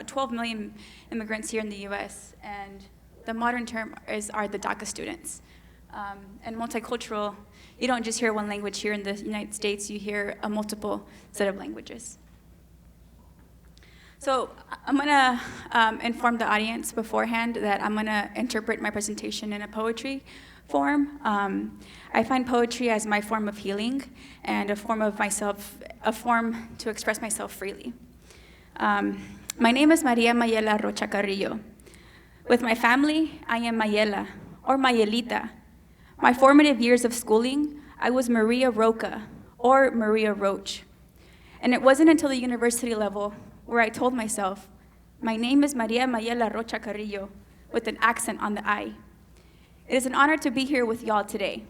about 12 million immigrants here in the US, and the modern term are the DACA students. And multicultural, you don't just hear one language here in the United States, you hear a multiple set of languages. So I'm gonna inform the audience beforehand that I'm gonna interpret my presentation in a poetry form. I find poetry as my form of healing and a form to express myself freely. My name is Maria Mayela Rocha Carrillo. With my family, I am Mayela, or Mayelita. My formative years of schooling, I was Maria Rocha, or Maria Roach. And it wasn't until the university level where I told myself, my name is Maria Mayela Rocha Carrillo, with an accent on the I. It is an honor to be here with y'all today.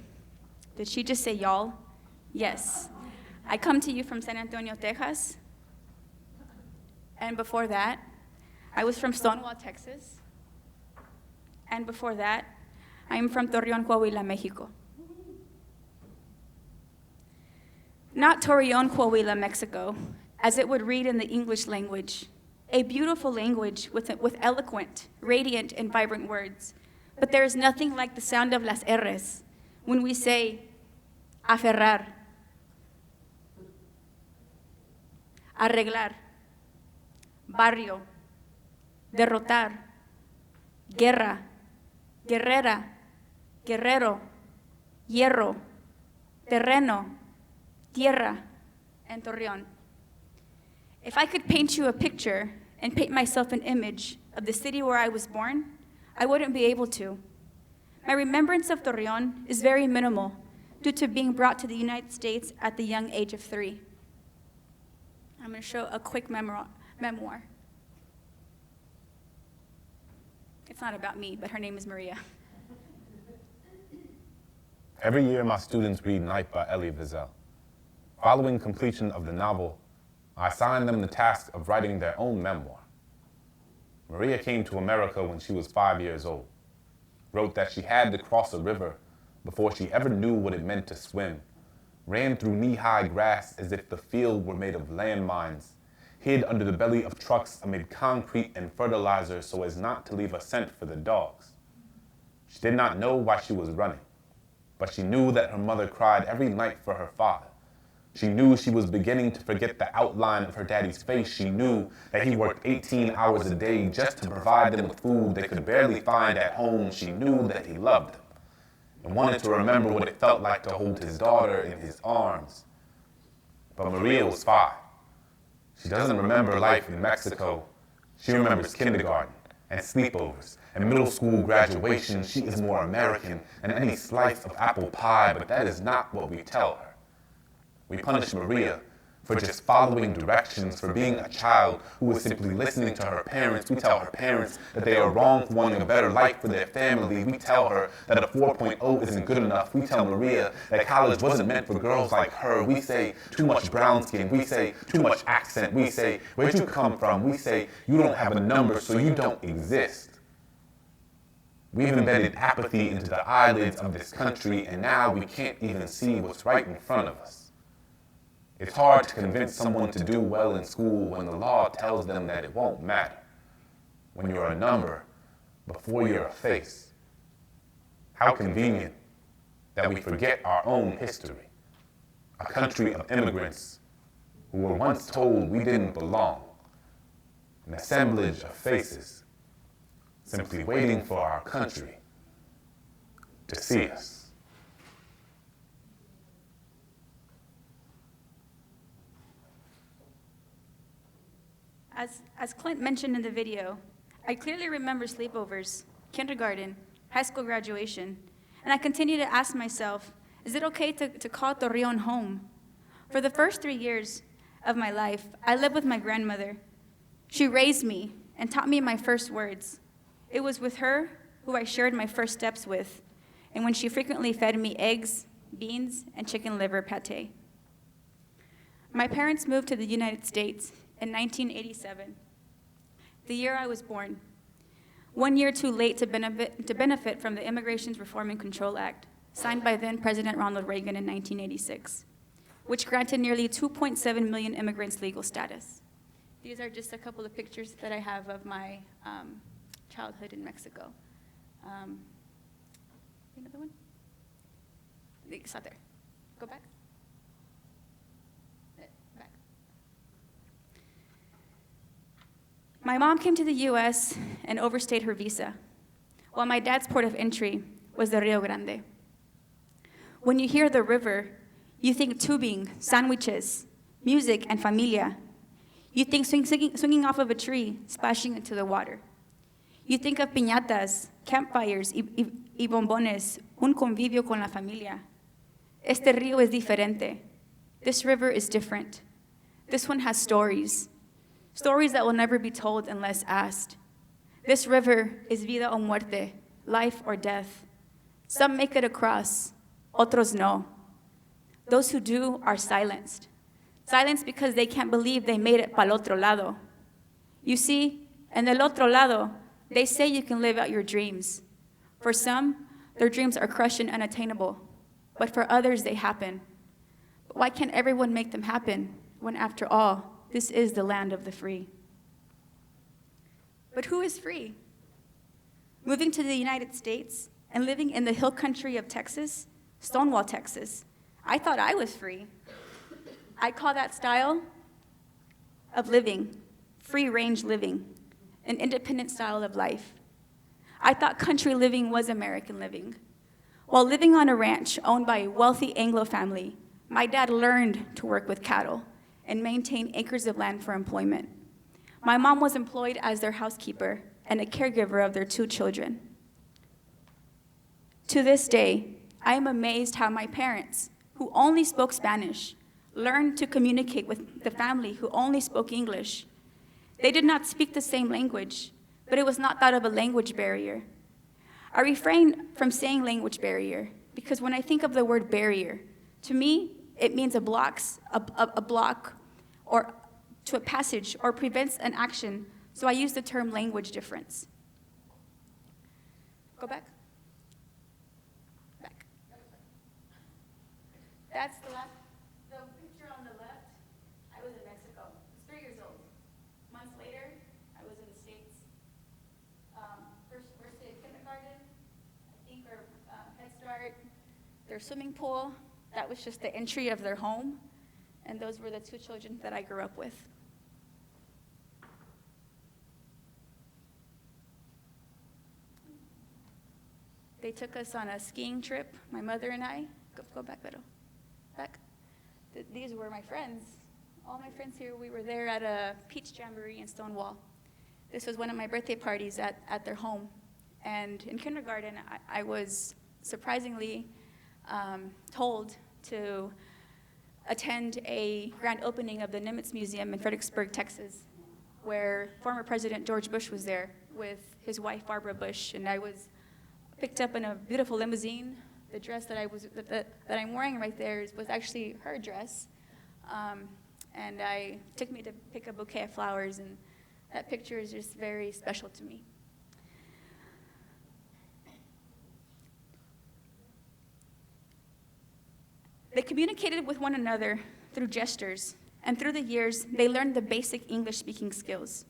Did she just say y'all? Yes. I come to you from San Antonio, Texas. And before that, I was from Stonewall, Texas. And before that, I am from Torreon, Coahuila, Mexico. Not Torreon, Coahuila, Mexico, as it would read in the English language, a beautiful language with eloquent, radiant, and vibrant words. But there is nothing like the sound of las R's when we say aferrar, arreglar, barrio, derrotar, guerra, guerrera, guerrero, hierro, terreno, tierra, and Torreon. If I could paint you a picture and paint myself an image of the city where I was born, I wouldn't be able to. My remembrance of Torreon is very minimal due to being brought to the United States at the young age of 3. I'm going to show a quick memoir. It's not about me, but her name is Maria. Every year, my students read Night by Elie Wiesel. Following completion of the novel, I assigned them the task of writing their own memoir. Maria came to America when she was 5 years old, wrote that she had to cross a river before she ever knew what it meant to swim, ran through knee-high grass as if the field were made of landmines, hid under the belly of trucks amid concrete and fertilizer so as not to leave a scent for the dogs. She did not know why she was running, but she knew that her mother cried every night for her father. She knew she was beginning to forget the outline of her daddy's face. She knew that he worked 18 hours a day just to provide them with food they could barely find at home. She knew that he loved them and wanted to remember what it felt like to hold his daughter in his arms. But Maria was 5. She doesn't remember life in Mexico. She remembers kindergarten and sleepovers and middle school graduation. She is more American than any slice of apple pie, but that is not what we tell her. We punish Maria for just following directions, for being a child who was simply listening to her parents. We tell her parents that they are wrong for wanting a better life for their family. We tell her that a 4.0 isn't good enough. We tell Maria that college wasn't meant for girls like her. We say too much brown skin. We say too much accent. We say, where'd you come from? We say, you don't have a number, so you don't exist. We've embedded apathy into the eyelids of this country, and now we can't even see what's right in front of us. It's hard to convince someone to do well in school when the law tells them that it won't matter. When you're a number before you're a face. How convenient that we forget our own history. A country of immigrants who were once told we didn't belong. An assemblage of faces simply waiting for our country to see us. As Clint mentioned in the video, I clearly remember sleepovers, kindergarten, high school graduation, and I continue to ask myself, is it okay to call Torreon home? For the first 3 years of my life, I lived with my grandmother. She raised me and taught me my first words. It was with her who I shared my first steps with, and when she frequently fed me eggs, beans, and chicken liver pate. My parents moved to the United States in 1987, the year I was born, 1 year too late to benefit from the Immigration Reform and Control Act, signed by then President Ronald Reagan in 1986, which granted nearly 2.7 million immigrants legal status. These are just a couple of pictures that I have of my childhood in Mexico. Another one? It's not there. Go back. Back. My mom came to the US and overstayed her visa, while my dad's port of entry was the Rio Grande. When you hear the river, you think tubing, sandwiches, music, and familia. You think swinging off of a tree, splashing into the water. You think of piñatas, campfires, y bombones, un convivio con la familia. Este río es diferente. This river is different. This one has stories. Stories that will never be told unless asked. This river is vida o muerte, life or death. Some make it across, otros no. Those who do are silenced. Silenced because they can't believe they made it pa'l otro lado. You see, en el otro lado, they say you can live out your dreams. For some, their dreams are crushed and unattainable, but for others, they happen. But why can't everyone make them happen when, after all, this is the land of the free? But who is free? Moving to the United States and living in the hill country of Texas, Stonewall, Texas, I thought I was free. I call that style of living free-range living, an independent style of life. I thought country living was American living. While living on a ranch owned by a wealthy Anglo family, my dad learned to work with cattle and maintain acres of land for employment. My mom was employed as their housekeeper and a caregiver of their 2 children. To this day, I am amazed how my parents, who only spoke Spanish, learned to communicate with the family who only spoke English. They did not speak the same language, but it was not thought of a language barrier. I refrain from saying language barrier because when I think of the word barrier, to me, it means a block or to a passage or prevents an action, so I use the term language difference. Go back. Back. That's the picture on the left. I was in Mexico. I was 3 years old. Months later, I was in the States. First day of kindergarten, I think, or Head Start, their swimming pool. That was just the entry of their home, and those were the 2 children that I grew up with. They took us on a skiing trip, my mother and I. Go back, Beto. Back. These were my friends. All my friends here, we were there at a peach jamboree in Stonewall. This was one of my birthday parties at their home. And in kindergarten, I was surprisingly told to attend a grand opening of the Nimitz Museum in Fredericksburg, Texas, where former President George Bush was there with his wife, Barbara Bush, and I was picked up in a beautiful limousine. The dress that I'm wearing right there was actually her dress, and took me to pick a bouquet of flowers, and that picture is just very special to me. They communicated with one another through gestures, and through the years, they learned the basic English-speaking skills.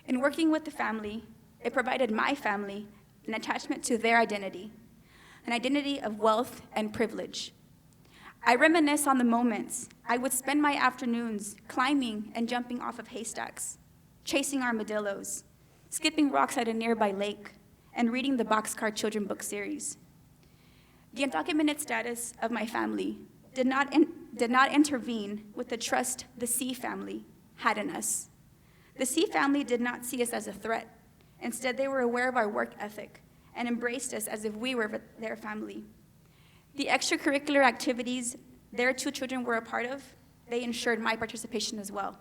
In working with the family, it provided my family an attachment to their identity, an identity of wealth and privilege. I reminisce on the moments I would spend my afternoons climbing and jumping off of haystacks, chasing armadillos, skipping rocks at a nearby lake, and reading the Boxcar Children book series. The undocumented status of my family did not intervene with the trust the C family had in us. The C family did not see us as a threat. Instead, they were aware of our work ethic and embraced us as if we were their family. The extracurricular activities their 2 children were a part of, they ensured my participation as well.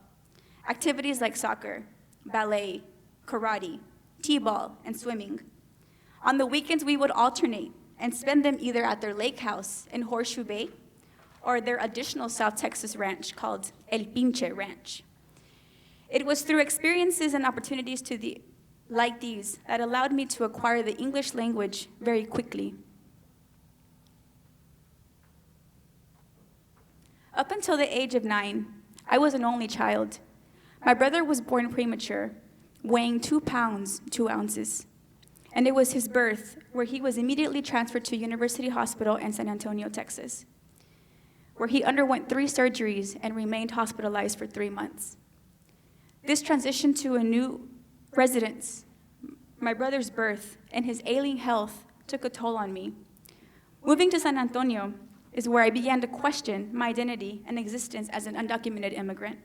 Activities like soccer, ballet, karate, t-ball, and swimming. On the weekends, we would alternate and spend them either at their lake house in Horseshoe Bay or their additional South Texas ranch called El Pinche Ranch. It was through experiences and opportunities like these that allowed me to acquire the English language very quickly. Up until the age of 9, I was an only child. My brother was born premature, weighing 2 pounds, 2 ounces. And it was his birth where he was immediately transferred to University Hospital in San Antonio, Texas, where he underwent 3 surgeries and remained hospitalized for 3 months. This transition to a new residence, my brother's birth, and his ailing health took a toll on me. Moving to San Antonio is where I began to question my identity and existence as an undocumented immigrant.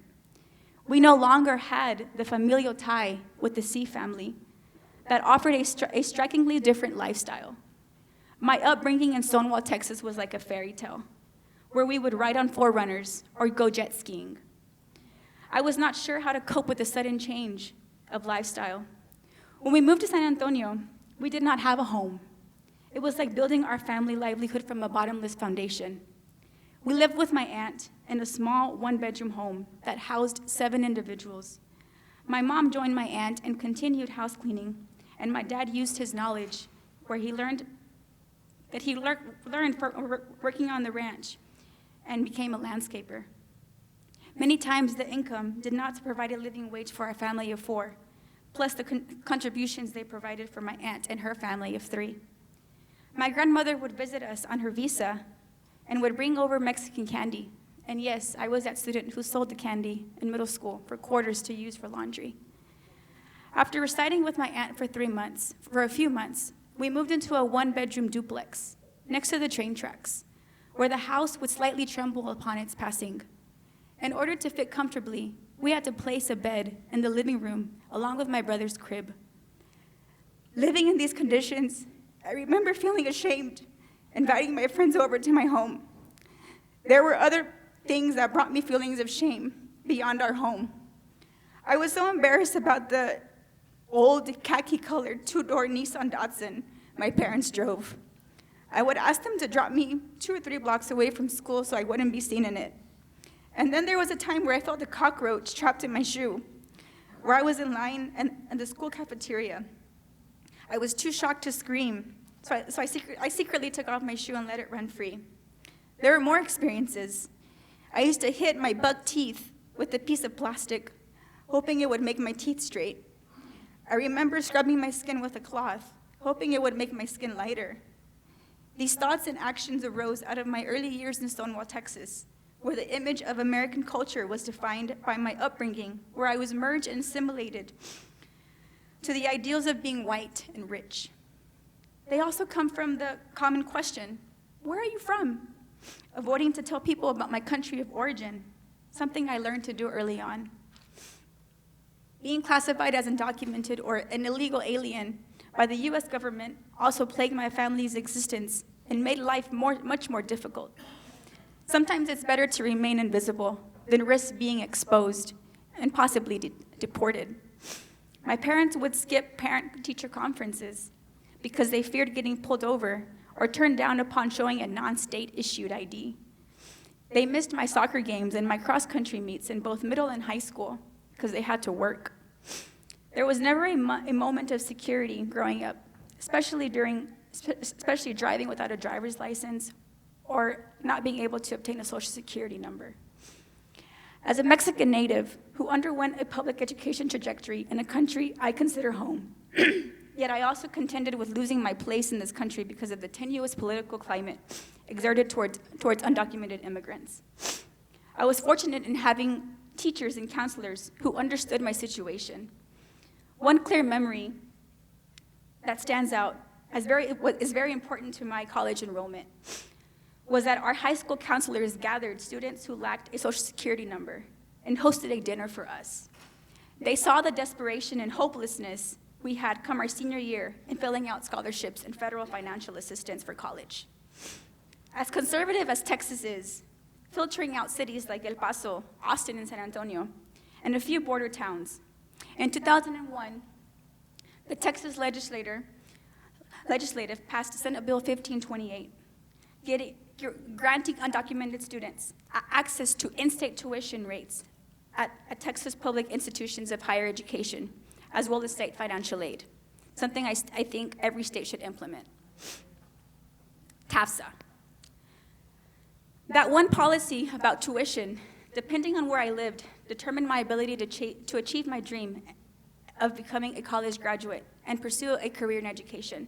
We no longer had the familial tie with the C family that offered a strikingly different lifestyle. My upbringing in Stonewall, Texas was like a fairy tale, where we would ride on 4Runners or go jet skiing. I was not sure how to cope with the sudden change of lifestyle. When we moved to San Antonio, we did not have a home. It was like building our family livelihood from a bottomless foundation. We lived with my aunt in a small 1-bedroom home that housed 7 individuals. My mom joined my aunt and continued house cleaning, and my dad used his knowledge where he learned for working on the ranch and became a landscaper. Many times the income did not provide a living wage for our family of 4, plus the contributions they provided for my aunt and her family of 3. My grandmother would visit us on her visa and would bring over Mexican candy. And yes, I was that student who sold the candy in middle school for quarters to use for laundry. After residing with my aunt for a few months, we moved into a 1-bedroom duplex next to the train tracks, where the house would slightly tremble upon its passing. In order to fit comfortably, we had to place a bed in the living room along with my brother's crib. Living in these conditions, I remember feeling ashamed, inviting my friends over to my home. There were other things that brought me feelings of shame beyond our home. I was so embarrassed about the old khaki-colored 2-door Nissan Datsun my parents drove. I would ask them to drop me 2 or 3 blocks away from school so I wouldn't be seen in it. And then there was a time where I felt a cockroach trapped in my shoe, where I was in line in the school cafeteria. I was too shocked to scream, so I secretly took off my shoe and let it run free. There were more experiences. I used to hit my buck teeth with a piece of plastic, hoping it would make my teeth straight. I remember scrubbing my skin with a cloth, hoping it would make my skin lighter. These thoughts and actions arose out of my early years in Stonewall, Texas, where the image of American culture was defined by my upbringing, where I was merged and assimilated to the ideals of being white and rich. They also come from the common question, where are you from? Avoiding to tell people about my country of origin, something I learned to do early on. Being classified as undocumented or an illegal alien by the US government also plagued my family's existence and made life much more difficult. Sometimes it's better to remain invisible than risk being exposed and possibly deported. My parents would skip parent-teacher conferences because they feared getting pulled over or turned down upon showing a non-state-issued ID. They missed my soccer games and my cross-country meets in both middle and high school because they had to work. There was never a moment of security growing up, especially driving without a driver's license or not being able to obtain a social security number. As a Mexican native who underwent a public education trajectory in a country I consider home, yet I also contended with losing my place in this country because of the tenuous political climate exerted towards undocumented immigrants. I was fortunate in having teachers and counselors who understood my situation. One clear memory that stands out as is very important to my college enrollment was that our high school counselors gathered students who lacked a social security number and hosted a dinner for us. They saw the desperation and hopelessness we had come our senior year in filling out scholarships and federal financial assistance for college. As conservative as Texas is, filtering out cities like El Paso, Austin, and San Antonio, and a few border towns, in 2001, the Texas legislative passed Senate Bill 1528, granting undocumented students access to in-state tuition rates at Texas public institutions of higher education, as well as state financial aid, something I think every state should implement. TAFSA. That one policy about tuition depending on where I lived, determined my ability to achieve my dream of becoming a college graduate and pursue a career in education.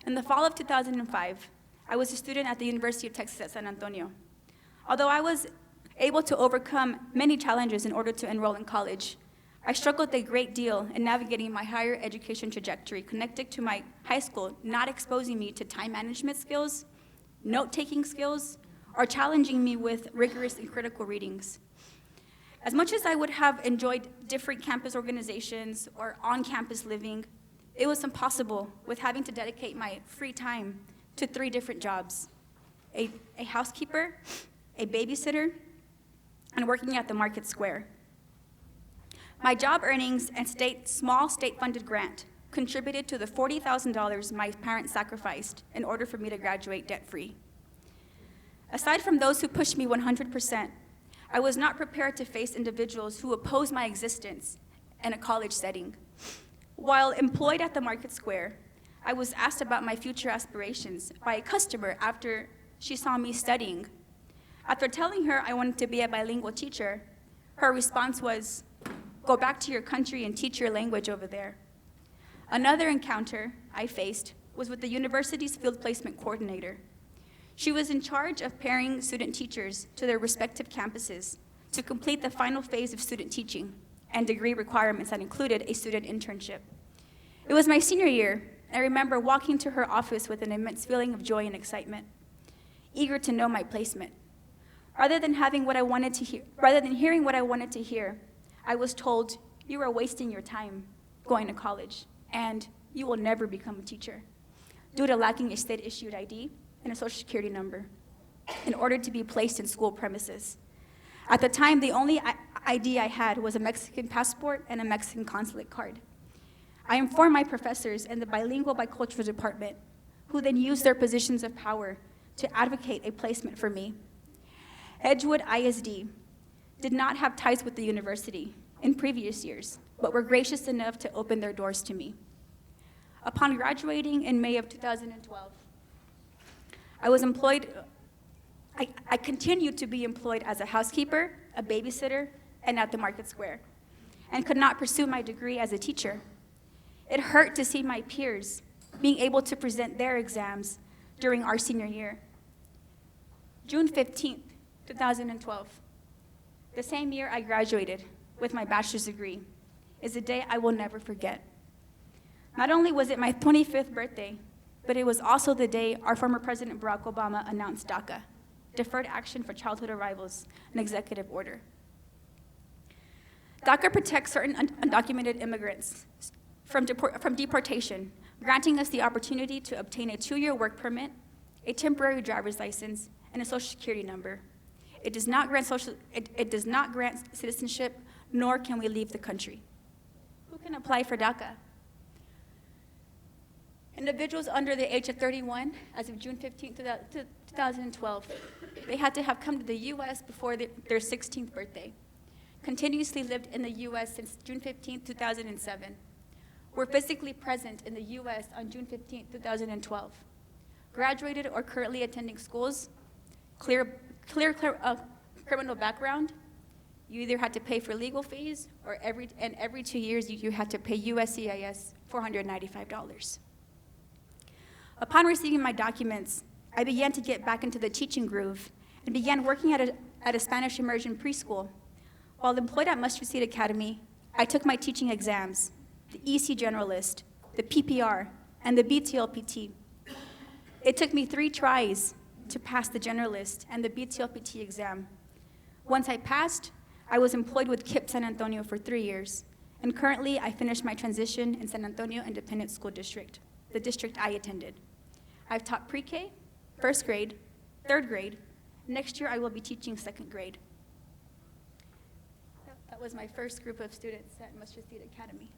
In the fall of 2005, I was a student at the University of Texas at San Antonio. Although I was able to overcome many challenges in order to enroll in college, I struggled a great deal in navigating my higher education trajectory connected to my high school not exposing me to time management skills, note-taking skills, or challenging me with rigorous and critical readings. As much as I would have enjoyed different campus organizations or on-campus living, it was impossible with having to dedicate my free time to 3 different jobs: a housekeeper, a babysitter, and working at the market square. My job earnings and small state-funded grant contributed to the $40,000 my parents sacrificed in order for me to graduate debt-free. Aside from those who pushed me 100%, I was not prepared to face individuals who opposed my existence in a college setting. While employed at the market square, I was asked about my future aspirations by a customer after she saw me studying. After telling her I wanted to be a bilingual teacher, her response was, "Go back to your country and teach your language over there." Another encounter I faced was with the university's field placement coordinator. She was in charge of pairing student teachers to their respective campuses to complete the final phase of student teaching and degree requirements that included a student internship. It was my senior year, and I remember walking to her office with an immense feeling of joy and excitement, eager to know my placement. Rather than hearing what I wanted to hear, I was told, "You are wasting your time going to college, and you will never become a teacher," due to lacking a state-issued ID and a social security number in order to be placed in school premises. At the time, the only ID I had was a Mexican passport and a Mexican consulate card. I informed my professors in the bilingual bicultural department, who then used their positions of power to advocate a placement for me. Edgewood ISD did not have ties with the university in previous years, but were gracious enough to open their doors to me. Upon graduating in May of 2012, I continued to be employed as a housekeeper, a babysitter, and at the market square, and could not pursue my degree as a teacher. It hurt to see my peers being able to present their exams during our senior year. June 15th, 2012, the same year I graduated with my bachelor's degree, is a day I will never forget. Not only was it my 25th birthday, but it was also the day our former President Barack Obama announced DACA, Deferred Action for Childhood Arrivals, an executive order. DACA protects certain undocumented immigrants from deportation, granting us the opportunity to obtain a 2-year work permit, a temporary driver's license, and a social security number. It does not grant citizenship, nor can we leave the country. Who can apply for DACA? Individuals under the age of 31, as of June 15, 2012, they had to have come to the U.S. before their 16th birthday, continuously lived in the U.S. since June 15, 2007, were physically present in the U.S. on June 15, 2012, graduated or currently attending schools, clear criminal background. You either had to pay for legal fees, or every 2 years you had to pay USCIS $495. Upon receiving my documents, I began to get back into the teaching groove and began working at a Spanish immersion preschool. While employed at Mustard Seed Academy, I took my teaching exams, the EC Generalist, the PPR, and the BTLPT. It took me 3 tries to pass the Generalist and the BTLPT exam. Once I passed, I was employed with KIPP San Antonio for 3 years, and currently I finished my transition in San Antonio Independent School District, the district I attended. I've taught pre-K, 1st grade, 3rd grade. Next year I will be teaching 2nd grade. That was my first group of students at Mustard Seed Academy.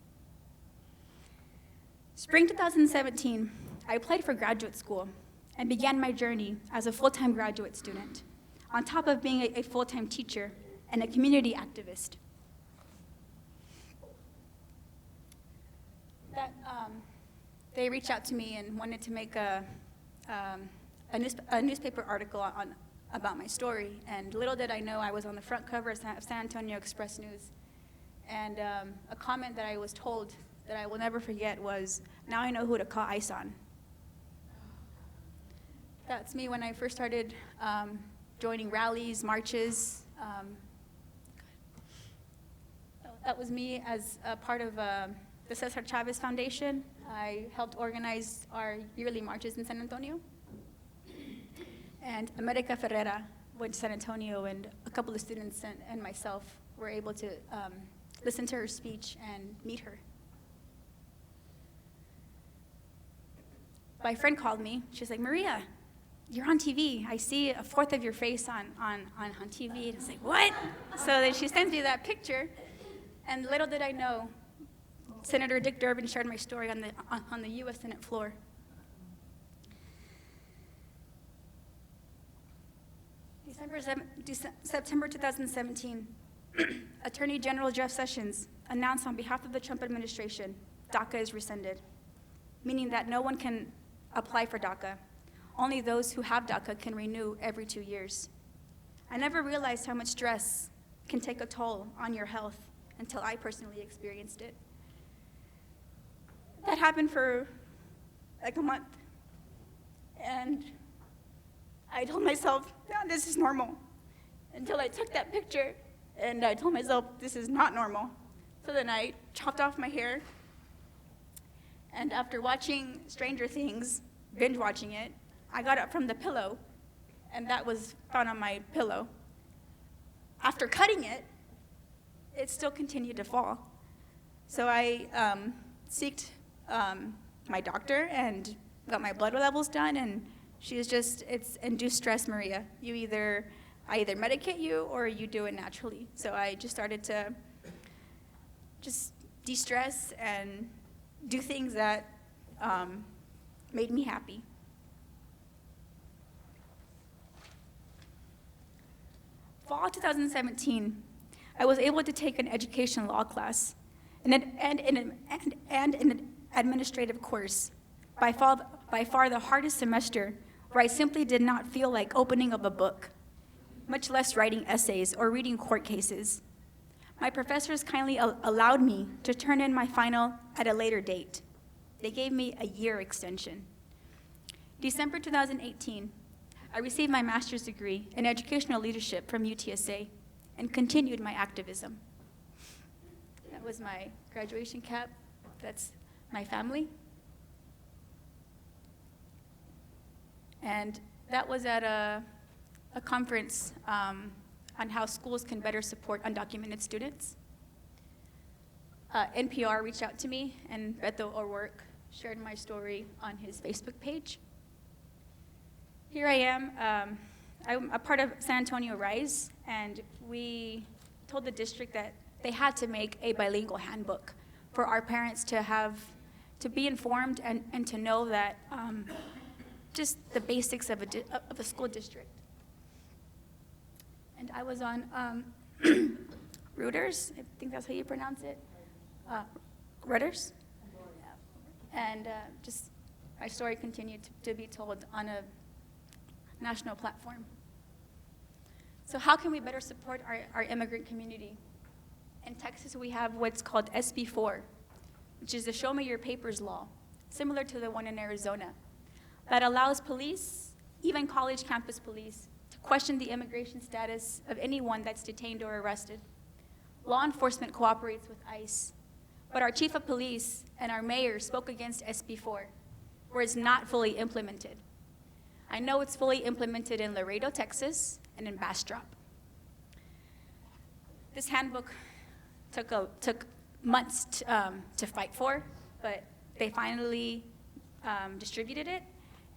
Spring 2017, I applied for graduate school and began my journey as a full-time graduate student, on top of being a full-time teacher and a community activist. They reached out to me and wanted to make a newspaper article about my story. And little did I know I was on the front cover of San Antonio Express News. And a comment that I was told that I will never forget was, "Now I know who to call ICE on." That's me when I first started joining rallies, marches. That was me as a part of the Cesar Chavez Foundation. I helped organize our yearly marches in San Antonio. And America Ferrera went to San Antonio, and a couple of students and myself were able to listen to her speech and meet her. My friend called me. She's like, "Maria, you're on TV. I see a fourth of your face on TV." And I was like, "What?" So then she sends me that picture, and little did I know, Senator Dick Durbin shared my story on the U.S. Senate floor. September 2017, Attorney General Jeff Sessions announced on behalf of the Trump administration, DACA is rescinded, meaning that no one can apply for DACA. Only those who have DACA can renew every 2 years. I never realized how much stress can take a toll on your health until I personally experienced it. That happened for like a month. And I told myself, "Yeah, this is normal." Until I took that picture and I told myself, this is not normal. So then I chopped off my hair. And after watching Stranger Things, binge watching it, I got up from the pillow, and that was found on my pillow. After cutting it, it still continued to fall. So I seeked my doctor and got my blood levels done, and she was just, "It's induced stress, Maria. I either medicate you or you do it naturally." So I just started to just de-stress and do things that made me happy. Fall 2017, I was able to take an education law class and an administrative course, by far the hardest semester, where I simply did not feel like opening up a book, much less writing essays or reading court cases. My professors kindly allowed me to turn in my final at a later date. They gave me a year extension. December 2018, I received my master's degree in educational leadership from UTSA and continued my activism. That was my graduation cap. That's my family. And that was at a conference on how schools can better support undocumented students. NPR reached out to me, and Beto O'Rourke shared my story on his Facebook page. Here I am. I'm a part of San Antonio Rise, and we told the district that they had to make a bilingual handbook for our parents to be informed and to know that just the basics of a school district. And I was on Reuters, I think that's how you pronounce it, Reuters. And just my story continued to be told on a national platform. So how can we better support our immigrant community? In Texas, we have what's called SB 4, which is the Show Me Your Papers law, similar to the one in Arizona, that allows police, even college campus police, to question the immigration status of anyone that's detained or arrested. Law enforcement cooperates with ICE, but our chief of police and our mayor spoke against SB 4, where it's not fully implemented. I know it's fully implemented in Laredo, Texas, and in Bastrop. This handbook took months to fight for, but they finally distributed it.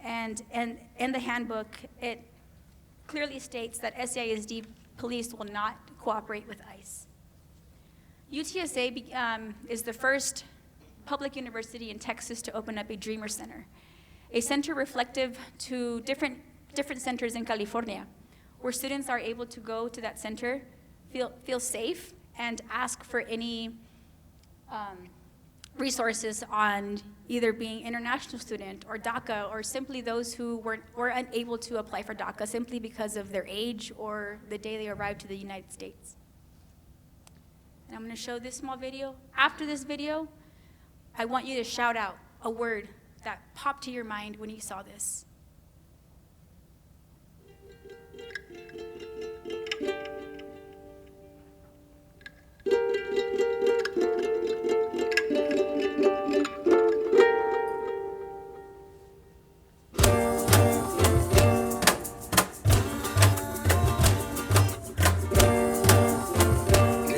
And in the handbook, it clearly states that SAISD police will not cooperate with ICE. UTSA is the first public university in Texas to open up a Dreamer Center, a center reflective to different centers in California, where students are able to go to that center, feel safe, and ask for any resources on either being international student or DACA, or simply those who were unable to apply for DACA simply because of their age or the day they arrived to the United States. And I'm going to show this small video. After this video, I want you to shout out a word that popped to your mind when you saw this.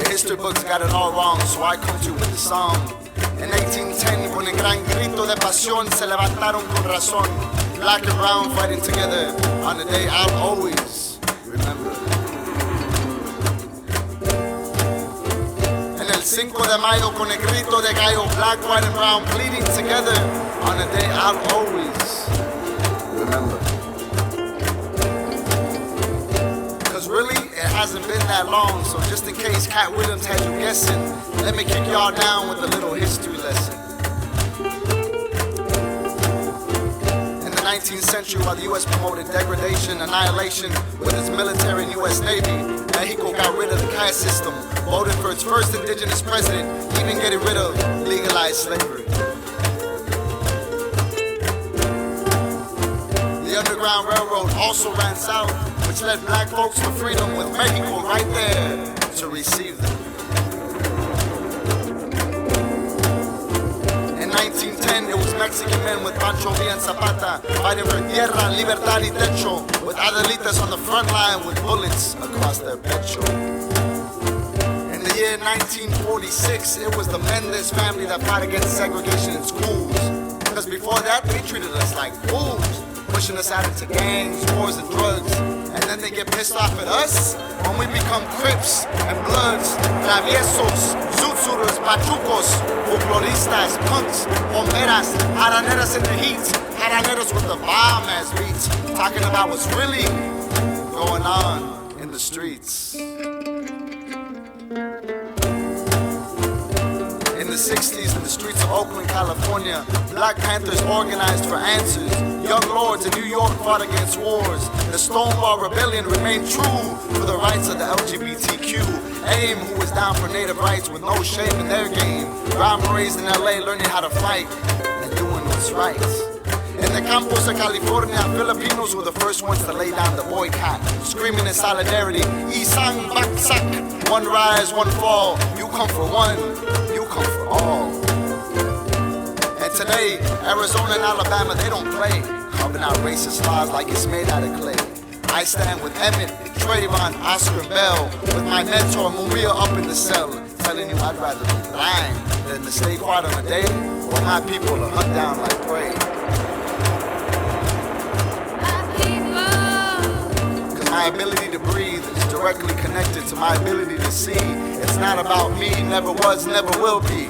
History books got it all wrong, so I come to you with the song. En 1810, con el gran grito de pasión, se levantaron con razón. Black and brown fighting together on the day I'll always remember. En el 5 de mayo, con el grito de gallo, black, white, and brown bleeding together on the day I'll always remember. Really, it hasn't been that long, so just in case Cat Williams had you guessing, let me kick y'all down with a little history lesson. In the 19th century, while the U.S. promoted degradation, annihilation with its military and U.S. Navy, Mexico got rid of the caste system, voted for its first indigenous president, even getting rid of legalized slavery. The Underground Railroad also ran south, which led black folks to freedom, with Mexico right there to receive them. In 1910, it was Mexican men with Pancho Villa and Zapata fighting for tierra, libertad y techo, with Adelitas on the front line with bullets across their pecho. In the year 1946, it was the Mendez family that fought against segregation in schools, because before that, they treated us like fools, pushing us out into gangs, wars, and drugs. And then they get pissed off at us when we become Crips and Bloods, Traviesos, Zoot-Suiters, Pachucos, Folkloristas, Punks, Bomberas, Haraneras in the heat, Haraneras with the bomb-ass beats, talking about what's really going on in the streets. In the 60s, in the streets of Oakland, California, Black Panthers organized for answers. Young lords in New York fought against wars. The Stonewall Rebellion remained true for the rights of the LGBTQ. AIM, who was down for native rights with no shame in their game. Brown Berets in LA learning how to fight and doing what's right. In the campos of California, Filipinos were the first ones to lay down the boycott, screaming in solidarity, Isang Baksak, one rise, one fall. You come for one, you come for all. And today, Arizona and Alabama, they don't play, carving out racist laws like it's made out of clay. I stand with Emmett, Trayvon, Oscar, and Bell, with my mentor Maria up in the cell, telling you I'd rather be blind than to stay quiet on a day, or my people to hunt down like prey. My ability to breathe is directly connected to my ability to see. It's not about me, never was, never will be.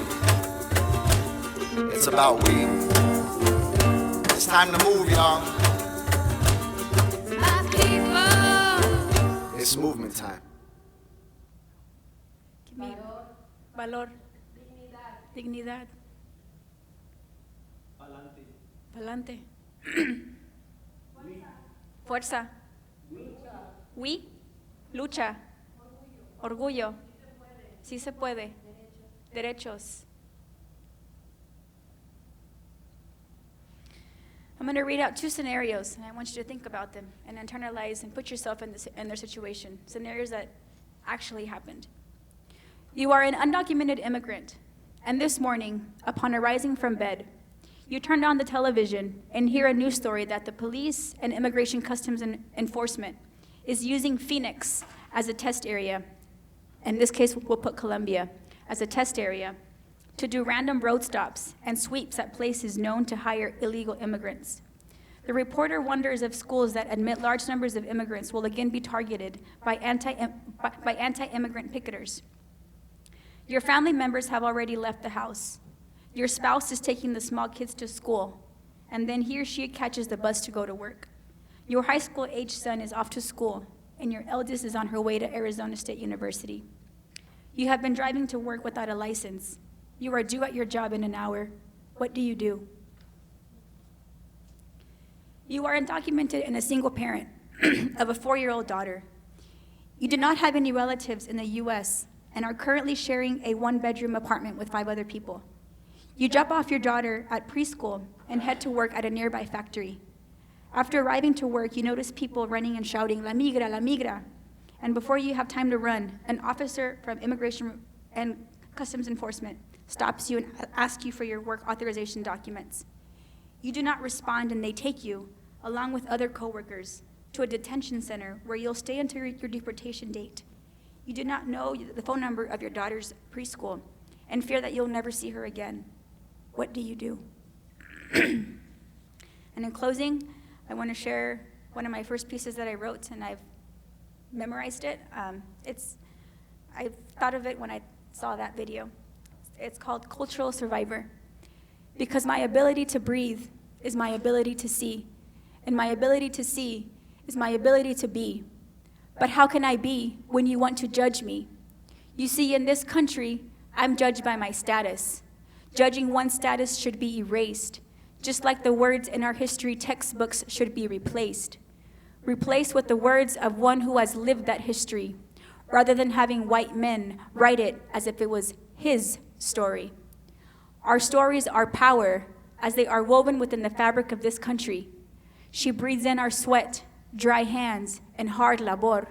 It's about we. It's time to move, y'all. It's movement time. Give me valor. Dignidad. Pa'lante. Fuerza. Oui, lucha, orgullo, sí se puede, derechos. I'm going to read out two scenarios, and I want you to think about them and internalize and put yourself in their situation, scenarios that actually happened. You are an undocumented immigrant, and this morning, upon arising from bed, you turn on the television and hear a news story that the police and Immigration Customs and Enforcement is using Phoenix as a test area. In this case, we'll put Colombia as a test area to do random road stops and sweeps at places known to hire illegal immigrants. The reporter wonders if schools that admit large numbers of immigrants will again be targeted by anti-immigrant picketers. Your family members have already left the house. Your spouse is taking the small kids to school, and then he or she catches the bus to go to work. Your high school-aged son is off to school, and your eldest is on her way to Arizona State University. You have been driving to work without a license. You are due at your job in an hour. What do you do? You are undocumented and a single parent of a 4-year-old daughter. You do not have any relatives in the US and are currently sharing a 1-bedroom apartment with 5 other people. You drop off your daughter at preschool and head to work at a nearby factory. After arriving to work, you notice people running and shouting, "La migra, la migra." And before you have time to run, an officer from Immigration and Customs Enforcement stops you and asks you for your work authorization documents. You do not respond, and they take you, along with other coworkers, to a detention center where you'll stay until your deportation date. You do not know the phone number of your daughter's preschool and fear that you'll never see her again. What do you do? And in closing, I want to share one of my first pieces that I wrote, and I've memorized it. I thought of it when I saw that video. It's called Cultural Survivor. Because my ability to breathe is my ability to see, and my ability to see is my ability to be. But how can I be when you want to judge me? You see, in this country, I'm judged by my status. Judging one's status should be erased, just like the words in our history textbooks should be replaced. Replaced with the words of one who has lived that history, rather than having white men write it as if it was his story. Our stories are power, as they are woven within the fabric of this country. She breathes in our sweat, dry hands, and hard labor.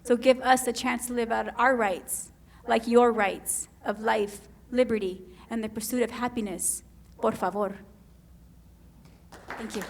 So give us a chance to live out our rights, like your rights of life, liberty, and the pursuit of happiness. Por favor. Thank you.